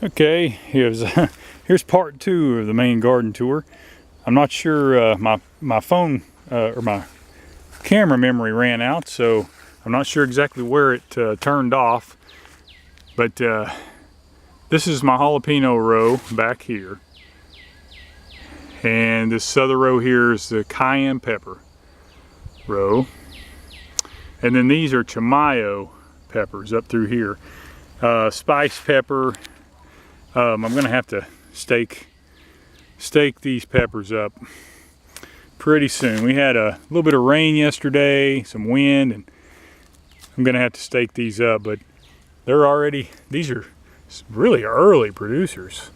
Okay, here's part 2 of the main garden tour. I'm not sure, my phone or my camera memory ran out, so I'm not sure exactly where it turned off. But this is my jalapeno row back here. And this other row here is the cayenne pepper row. And then these are chamayo peppers up through here. Spice pepper. I'm gonna have to stake these peppers up pretty soon. We had a little bit of rain yesterday, some wind, and I'm gonna have to stake these up, but these are really early producers.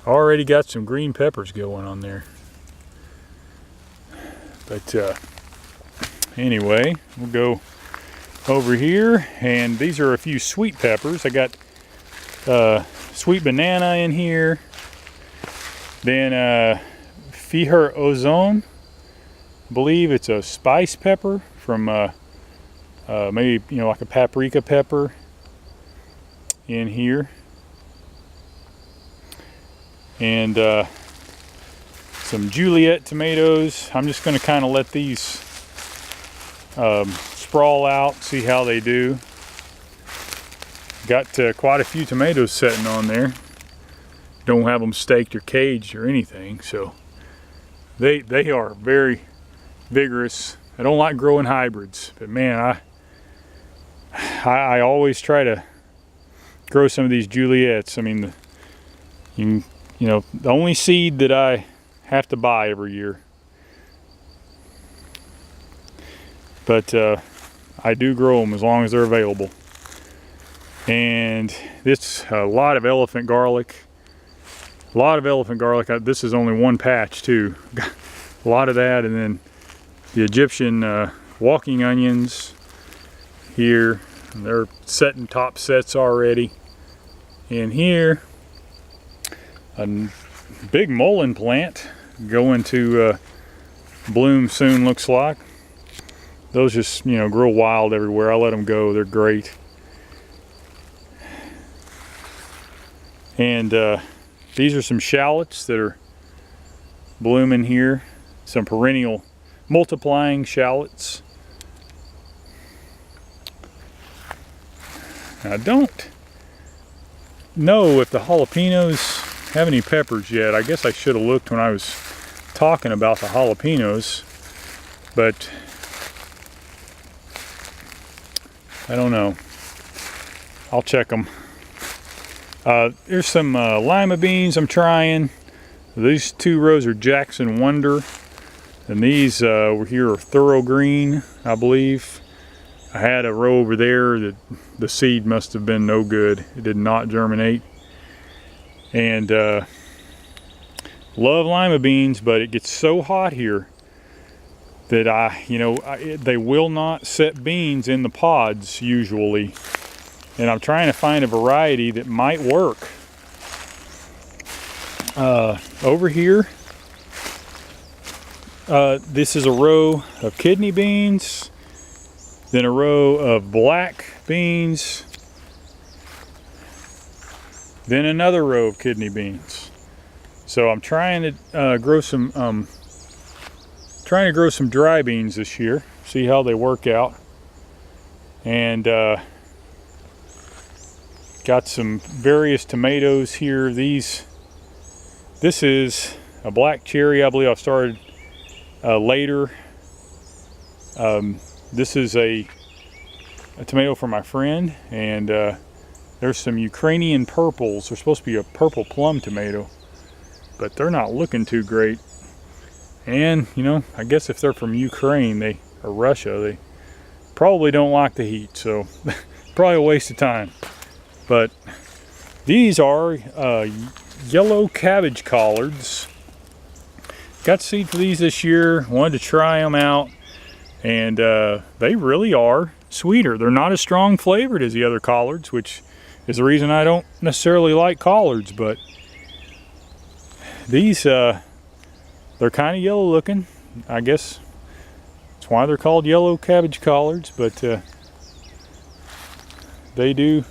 Already got some green peppers going on there. But anyway, we'll go over here, and these are a few sweet peppers. I got sweet banana in here. Then fiher ozone, I believe it's a spice pepper from maybe, you know, like a paprika pepper in here. And some Juliet tomatoes. I'm just going to kind of let these sprawl out, see how they do. Got quite a few tomatoes sitting on there. Don't have them staked or caged or anything, so they are very vigorous. I don't like growing hybrids, but man, I always try to grow some of these Juliets. I mean, you know, the only seed that I have to buy every year. But I do grow them as long as they're available. And this a lot of elephant garlic. A lot of elephant garlic. This is only one patch too. A lot of that, and then the Egyptian walking onions here. And they're setting top sets already. In here, a big mullein plant going to bloom soon, looks like. Those just, you know, grow wild everywhere. I let them go. They're great. And these are some shallots that are blooming here. Some perennial multiplying shallots. Now, I don't know if the jalapenos have any peppers yet. I guess I should have looked when I was talking about the jalapenos, but I don't know. I'll check them. There's some lima beans I'm trying. These 2 rows are Jackson Wonder, and these over here are Thorough Green, I believe. I had a row over there that the seed must have been no good. It did not germinate. And love lima beans, but it gets so hot here that they will not set beans in the pods usually. And I'm trying to find a variety that might work. Over here, this is a row of kidney beans, then a row of black beans, then another row of kidney beans. So I'm trying to grow some dry beans this year, see how they work out. And got some various tomatoes here. This is a black cherry. I believe I started later. This is a tomato from my friend, and there's some Ukrainian purples. They're supposed to be a purple plum tomato, but they're not looking too great. And you know, I guess if they're from Ukraine or Russia, they probably don't like the heat, so probably a waste of time. But these are yellow cabbage collards. Got seed for these this year. Wanted to try them out, and they really are sweeter. They're not as strong flavored as the other collards, which is the reason I don't necessarily like collards. But these, they're kind of yellow looking. I guess that's why they're called yellow cabbage collards. But they do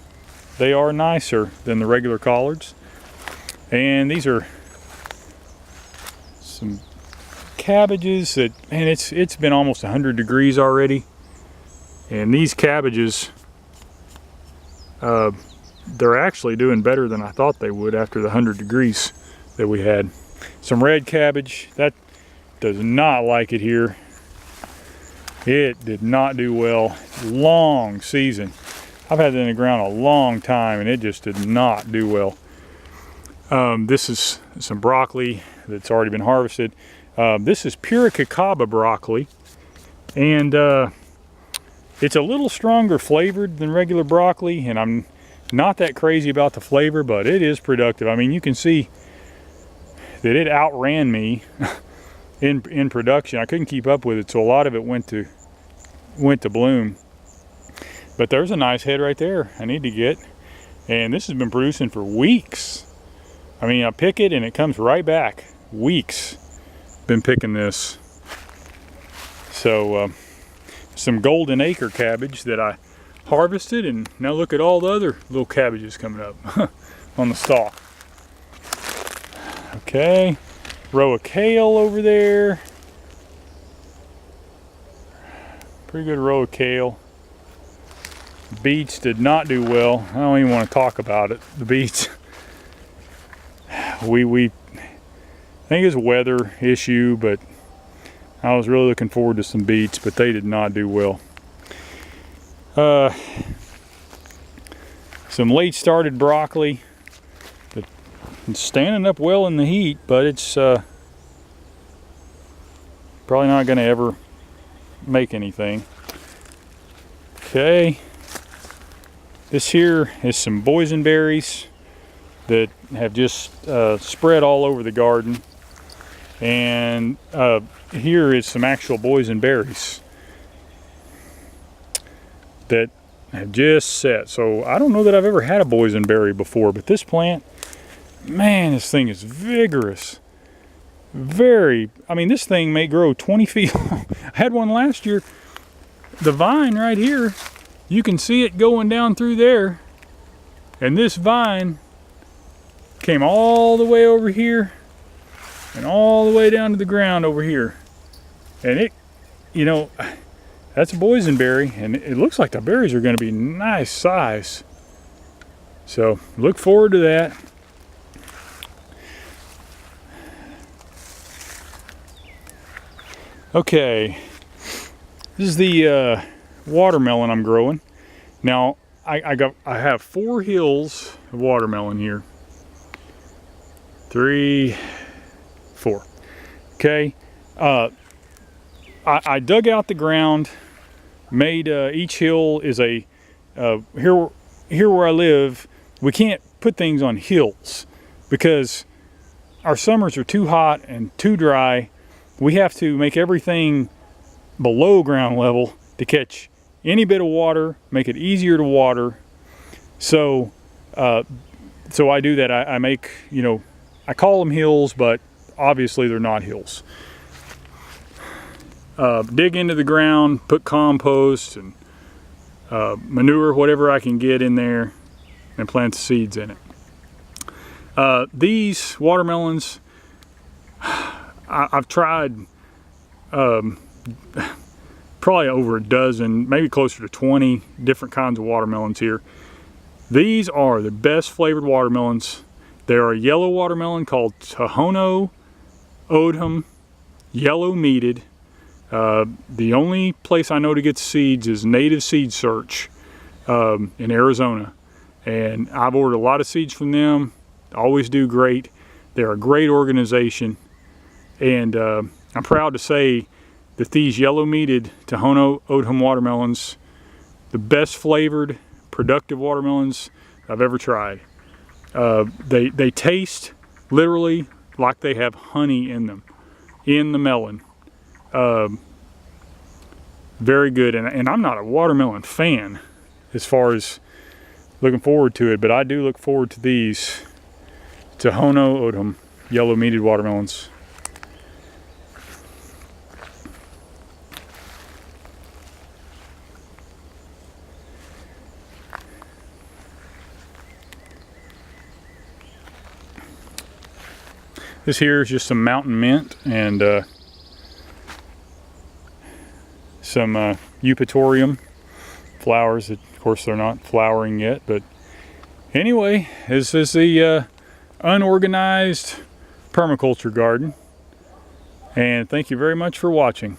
they are nicer than the regular collards. And these are some cabbages that, man, it's been almost 100 degrees already. And these cabbages, they're actually doing better than I thought they would after the 100 degrees that we had. Some red cabbage, that does not like it here. It did not do well. Long season. I've had it in the ground a long time and it just did not do well. This is some broccoli that's already been harvested. This is Permaculture broccoli, and it's a little stronger flavored than regular broccoli, and I'm not that crazy about the flavor, but it is productive. I mean, you can see that it outran me in production. I couldn't keep up with it, so a lot of it went to bloom. But there's a nice head right there I need to get, and this has been producing for weeks. I mean, I pick it and it comes right back. Weeks been picking this. So some golden acre cabbage that I harvested, and now look at all the other little cabbages coming up on the stalk. Okay, row of kale over there. Pretty good row of kale. Beets did not do well. I don't even want to talk about it. The beets. We think it's a weather issue, but I was really looking forward to some beets, but they did not do well. Some late started broccoli that's standing up well in the heat, but it's probably not going to ever make anything. Okay, this here is some boysenberries that have just spread all over the garden, and here is some actual boysenberries that have just set. So I don't know that I've ever had a boysenberry before, but this plant, man, this thing is vigorous. I mean, this thing may grow 20 feet long. I had one last year. The vine right here, you can see it going down through there, and this vine came all the way over here and all the way down to the ground over here. And it, you know, that's a boysenberry, and it looks like the berries are going to be nice size. So look forward to that. Okay, this is the watermelon I'm growing. Now I have 4 hills of watermelon here. 3, 4. Okay, I dug out the ground, made each hill is a here where I live. We can't put things on hills because our summers are too hot and too dry. We have to make everything below ground level to catch any bit of water, make it easier to water. So so I do that. I make, you know, I call them hills, but obviously they're not hills. Dig into the ground, put compost and manure, whatever I can get in there, and plant the seeds in it. These watermelons, I've tried probably over a dozen, maybe closer to 20 different kinds of watermelons here. These are the best flavored watermelons. They're a yellow watermelon called Tohono O'odham Yellow Meated. The only place I know to get seeds is Native Seed Search in Arizona. And I've ordered a lot of seeds from them. Always do great. They're a great organization. And I'm proud to say that these yellow meated Tohono O'odham watermelons, the best flavored, productive watermelons I've ever tried. They taste literally like they have honey in them, in the melon. Very good, and I'm not a watermelon fan as far as looking forward to it, but I do look forward to these Tohono O'odham yellow meated watermelons. This here is just some mountain mint and some eupatorium flowers. Of course, they're not flowering yet, but anyway, this is the unorganized permaculture garden. And thank you very much for watching.